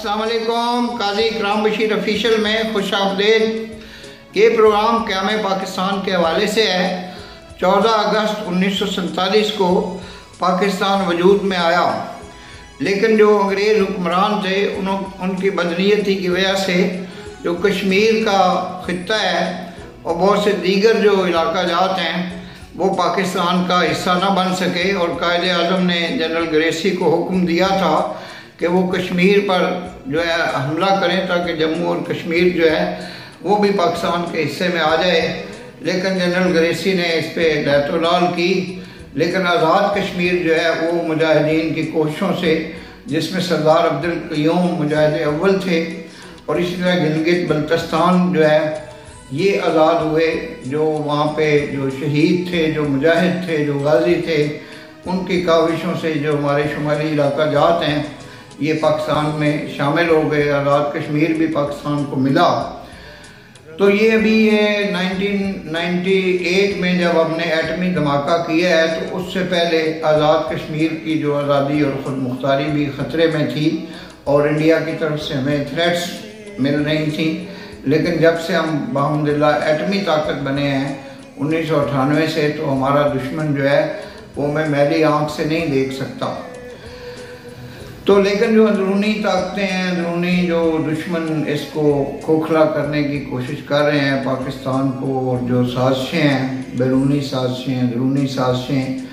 अस्सलाम वालेकुम। काजी इकराम बशीर ऑफिशियल में खुश आमदीद। ये प्रोग्राम क़याम पाकिस्तान के हवाले से है। 14 अगस्त 1947 को पाकिस्तान वजूद में आया, लेकिन जो अंग्रेज़ हुक्मरान थे उनकी बदनीयती की वजह से जो कश्मीर का ख़ित्ता है और बहुत से दीगर जो इलाका जात हैं वो पाकिस्तान का हिस्सा ना बन सके, और कायदे आज़म ने जनरल ग्रेसी को हुक्म दिया था कि वो कश्मीर पर जो है हमला करें ताकि जम्मू और कश्मीर जो है वो भी पाकिस्तान के हिस्से में आ जाए। लेकिन जनरल ग्रेसी ने इस पर लैतोलाल की, लेकिन आज़ाद कश्मीर जो है वो मुजाहिदीन की कोशिशों से, जिसमें सरदार अब्दुल क़य्यूम मुजाहिद अव्वल थे और इसी तरह गिलगित बल्तिस्तान जो है ये आज़ाद हुए। जो वहाँ पे जो शहीद थे, जो मुजाहिद थे, जो गाजी थे, उनकी काविशों से जो हमारे शुमाली इलाका जात हैं ये पाकिस्तान में शामिल हो गए। आज़ाद कश्मीर भी पाकिस्तान को मिला। तो ये अभी ये 1998 में जब हमने एटमी धमाका किया है, तो उससे पहले आज़ाद कश्मीर की जो आज़ादी और ख़ुद मुख्तारी भी ख़तरे में थी और इंडिया की तरफ से हमें थ्रेट्स मिल रही थी। लेकिन जब से हम अल्हम्दुलिल्लाह एटमी ताकत बने हैं 1998 से, तो हमारा दुश्मन जो है वो मैं मैली आँख से नहीं देख सकता। तो लेकिन जो अंदरूनी ताकतें हैं, अंदरूनी जो दुश्मन इसको खोखला करने की कोशिश कर रहे हैं पाकिस्तान को, और जो साजिशें हैं, बैरूनी साजिशें, अंदरूनी साजिशें,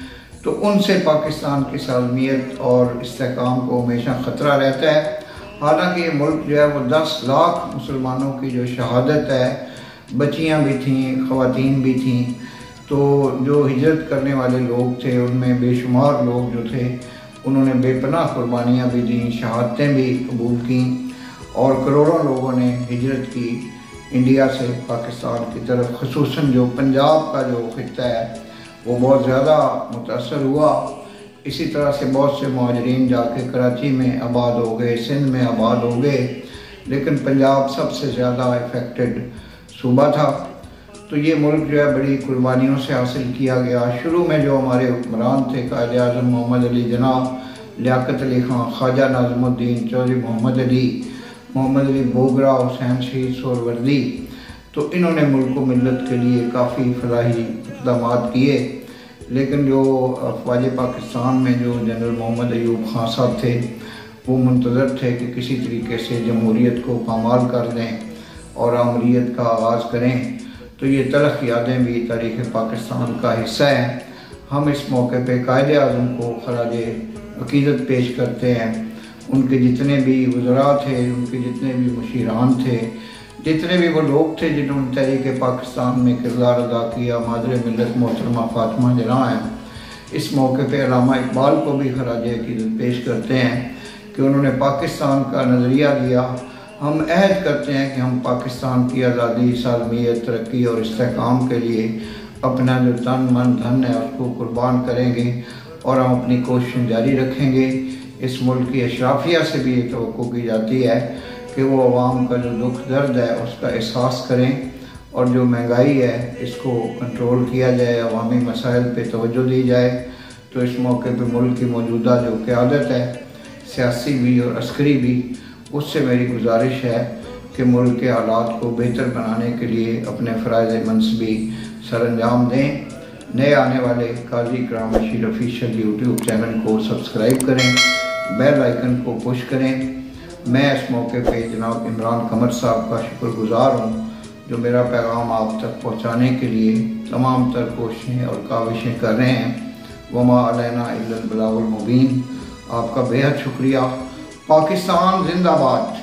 तो उनसे पाकिस्तान की सालमियत और इस्तेहकाम को हमेशा ख़तरा रहता है। हालांकि ये मुल्क जो है वो 10 लाख मुसलमानों की जो शहादत है, बच्चियाँ भी थीं, ख़वातीन भी थीं, तो जो हिजरत करने वाले लोग थे उनमें बेशुमार लोग जो थे उन्होंने बेपनाह कुर्बानियाँ भी दी, शहादतें भी कबूल की, और करोड़ों लोगों ने हिजरत की इंडिया से पाकिस्तान की तरफ। ख़ुसूसन जो पंजाब का जो ख़ित्ता है वो बहुत ज़्यादा मुतासर हुआ। इसी तरह से बहुत से मुहाजिरीन जाके कराची में आबाद हो गए, सिंध में आबाद हो गए, लेकिन पंजाब सबसे ज़्यादा इफ़ेक्टेड सूबा था। तो ये मुल्क जो है बड़ी कुर्बानियों से हासिल किया गया। शुरू में जो हमारे हुक्मरान थे कायदे आज़म मोहम्मद अली जनाब, लियाकत अली खां, ख्वाजा नाज़मुद्दीन, चौधरी मोहम्मद अली बोगरा, हुसैन शहीद सोहरवर्दी, तो इन्होंने मुल्क व मिल्लत के लिए काफ़ी फलाही इक़दामात किए। लेकिन जो अफ़वाज पाकिस्तान में जो जनरल मोहम्मद अयूब खां साहब थे वो मुंतज़र थे कि किसी तरीके से जमहूरियत को पामाल कर दें और आमरीत का आगाज़ करें। तो ये तलख़ यादें भी तारीख़ पाकिस्तान का हिस्सा हैं। हम इस मौके पे कायदे आज़म को ख़राज अक़ीदत पेश करते हैं। उनके जितने भी वज़रा थे, उनके जितने भी मुशीरान थे, जितने भी वो लोग थे जिन्होंने तहरीक पाकिस्तान में किरदार अदा किया, मादर मिल्लत मोहतरमा फ़ातिमा जनां हैं। इस मौके पे अल्लामा इकबाल को भी ख़राज अक़ीदत पेश करते हैं कि उन्होंने पाकिस्तान का नज़रिया दिया। हम अहद करते हैं कि हम पाकिस्तान की आज़ादी, सालमियत, तरक्की और इस्तेहकाम के लिए अपना जो तन मन धन है उसको कुर्बान करेंगे और हम अपनी कोशिशें जारी रखेंगे। इस मुल्क की अशराफिया से भी ये तवक्को की जाती है कि वो अवाम का जो दुख दर्द है उसका एहसास करें, और जो महंगाई है इसको कंट्रोल किया जाए, अवामी मसाइल पे तवज्जो दी जाए। तो इस मौके पे मुल्क की मौजूदा जो क़यादत है, सियासी भी और अस्करी भी, उससे मेरी गुजारिश है कि मुल्क के हालात को बेहतर बनाने के लिए अपने फ़राइज़ मनसबी सर अंजाम दें। नए आने वाले काजी इकराम बशीर ऑफिशियल यूट्यूब चैनल को सब्सक्राइब करें, बेल आइकन को पुश करें। मैं इस मौके पे जनाब इमरान कमर साहब का शुक्रगुज़ार हूँ जो मेरा पैगाम आप तक पहुँचाने के लिए तमाम तर कोशिशें और काविशें कर रहे हैं। वमा अलैना इल्लल बलागुल मुबीन। आपका बेहद शुक्रिया। पाकिस्तान जिंदाबाद।